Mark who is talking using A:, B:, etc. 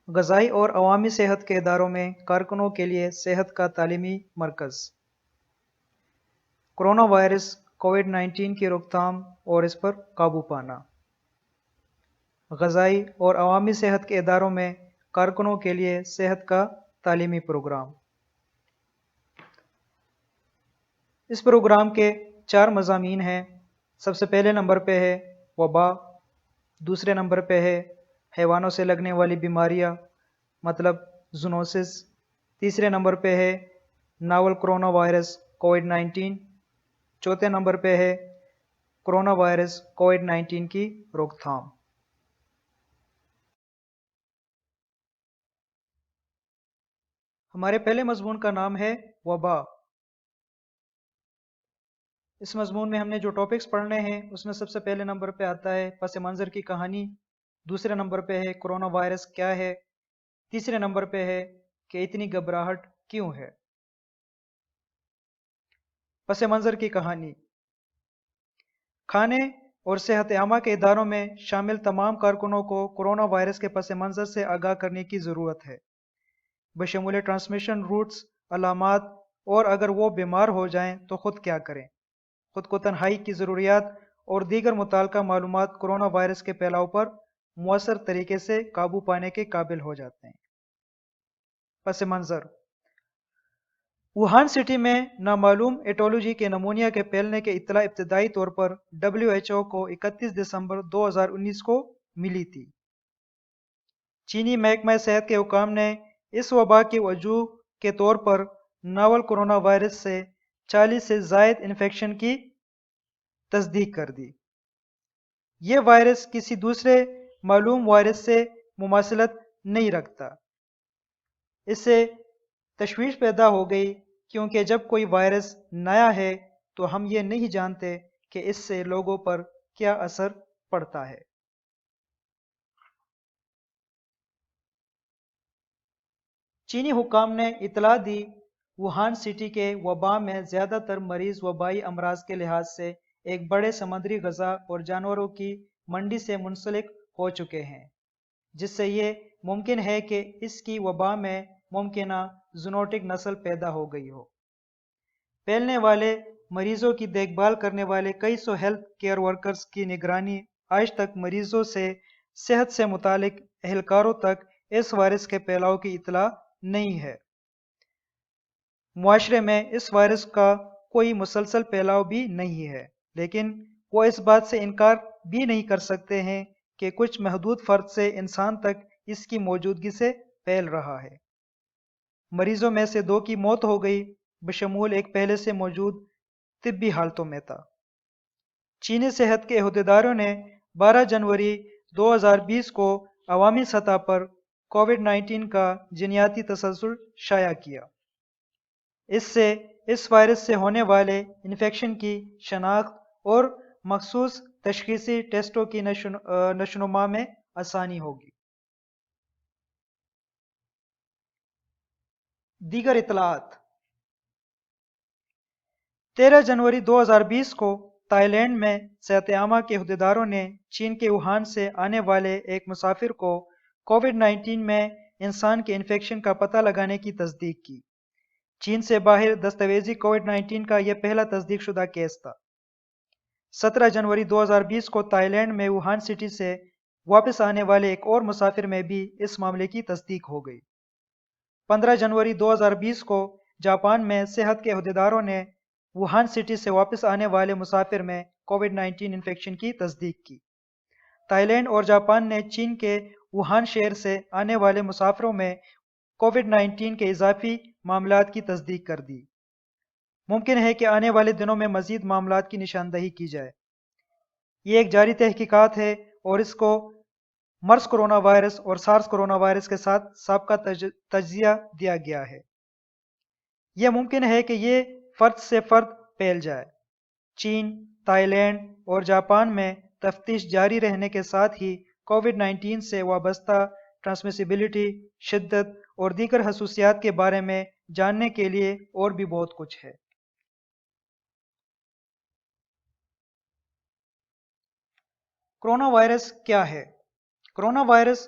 A: غذائی اور عوامی صحت کے اداروں میں کارکنوں کے لیے صحت کا تعلیمی مرکز۔ کرونا وائرس کووڈ-19 کی روک تھام اور اس پر قابو پانا۔ غذائی اور عوامی صحت کے اداروں میں کارکنوں کے لیے صحت کا تعلیمی پروگرام۔ اس پروگرام کے 4 مضامین ہیں۔ سب سے پہلے نمبر پہ ہے وبا، دوسرے نمبر پہ ہے حیوانوں سے لگنے والی بیماریاں مطلب زونوسس، تیسرے نمبر پہ ہے ناول کرونا وائرس کووڈ-19، چوتھے نمبر پہ ہے کرونا وائرس کووڈ-19 کی روک تھام۔ ہمارے پہلے مضمون کا نام ہے وبا۔ اس مضمون میں ہم نے جو ٹاپکس پڑھنے ہیں اس میں سب سے پہلے نمبر پہ آتا ہے پس منظر کی کہانی، دوسرے نمبر پہ ہے کرونا وائرس کیا ہے، تیسرے نمبر پہ ہے کہ اتنی گھبراہٹ کیوں ہے۔ پس منظر کی کہانی۔ کھانے اور صحت عامہ کے اداروں میں شامل تمام کارکنوں کو کرونا وائرس کے پس منظر سے آگاہ کرنے کی ضرورت ہے، بشمول ٹرانسمیشن روٹس، علامات اور اگر وہ بیمار ہو جائیں تو خود کیا کریں۔ خود کو تنہائی کی ضروریات اور دیگر متعلقہ معلومات کرونا وائرس کے پھیلاؤ پر مؤثر طریقے سے قابو پانے کے قابل ہو جاتے ہیں۔ پس منظر: ووہان سٹی میں نامعلوم ایٹولوجی کے نمونیا کے پھیلنے کی اطلاع ابتدائی طور پر WHO کو 31 دسمبر 2019 کو ملی تھی۔ چینی محکمہ صحت کے حکام نے اس وبا کی وجوہ کے طور پر ناول کرونا وائرس سے 40 سے زائد انفیکشن کی تصدیق کر دی۔ یہ وائرس کسی دوسرے معلوم وائرس سے مماثلت نہیں رکھتا۔ اس سے تشویش پیدا ہو گئی کیونکہ جب کوئی وائرس نیا ہے تو ہم یہ نہیں جانتے کہ اس سے لوگوں پر کیا اثر پڑتا ہے۔ چینی حکام نے اطلاع دی ووہان سٹی کے وبا میں زیادہ تر مریض وبائی امراض کے لحاظ سے ایک بڑے سمندری غذا اور جانوروں کی منڈی سے منسلک ہو چکے ہیں، جس سے یہ ممکن ہے کہ اس کی وبا میں ممکنہ زونوٹک نسل پیدا ہو گئی ہو۔ پھیلنے والے مریضوں کی دیکھ بھال کرنے والے کئی سو ہیلتھ کیئر ورکرز کی نگرانی آج تک مریضوں سے صحت سے متعلق اہلکاروں تک اس وائرس کے پھیلاؤ کی اطلاع نہیں ہے۔ معاشرے میں اس وائرس کا کوئی مسلسل پھیلاؤ بھی نہیں ہے، لیکن وہ اس بات سے انکار بھی نہیں کر سکتے ہیں کہ کچھ محدود فرد سے انسان تک اس کی موجودگی سے پھیل رہا ہے۔ مریضوں میں سے 2 کی موت ہو گئی، بشمول ایک پہلے سے موجود طبی حالتوں میں تھا۔ چینی صحت کے عہدیداروں نے 12 جنوری 2020 کو عوامی سطح پر کووڈ-19 کا جینیاتی تسلسل شائع کیا۔ اس سے اس وائرس سے ہونے والے انفیکشن کی شناخت اور مخصوص تشخیصی ٹیسٹوں کی نشوونما میں آسانی ہوگی۔ دیگر اطلاعات: 13 جنوری 2020 کو تائی لینڈ میں صحت عامہ کے عہدیداروں نے چین کے ووہان سے آنے والے ایک مسافر کو کووڈ-19 میں انسان کے انفیکشن کا پتہ لگانے کی تصدیق کی۔ چین سے باہر دستاویزی کووڈ-19 کا یہ پہلا تصدیق شدہ کیس تھا۔ 17 جنوری 2020 کو تائی لینڈ میں ووہان سٹی سے واپس آنے والے ایک اور مسافر میں بھی اس معاملے کی تصدیق ہو گئی۔ 15 جنوری 2020 کو جاپان میں صحت کے عہدیداروں نے ووہان سٹی سے واپس آنے والے مسافر میں کووڈ-19 انفیکشن کی تصدیق کی۔ تائی لینڈ اور جاپان نے چین کے ووہان شہر سے آنے والے مسافروں میں کووڈ-19 کے اضافی معاملات کی تصدیق کر دی۔ ممکن ہے کہ آنے والے دنوں میں مزید معاملات کی نشاندہی کی جائے۔ یہ ایک جاری تحقیقات ہے اور اس کو مرس کرونا وائرس اور سارس کرونا وائرس کے ساتھ سابقہ تجزیہ دیا گیا ہے۔ یہ ممکن ہے کہ یہ فرد سے فرد پھیل جائے۔ چین، تائی لینڈ اور جاپان میں تفتیش جاری رہنے کے ساتھ ہی کووڈ-19 سے وابستہ ٹرانسمیسیبلٹی، شدت اور دیگر خصوصیات کے بارے میں جاننے کے لیے اور بھی بہت کچھ ہے۔ کرونا وائرس کیا ہے؟ Corona virus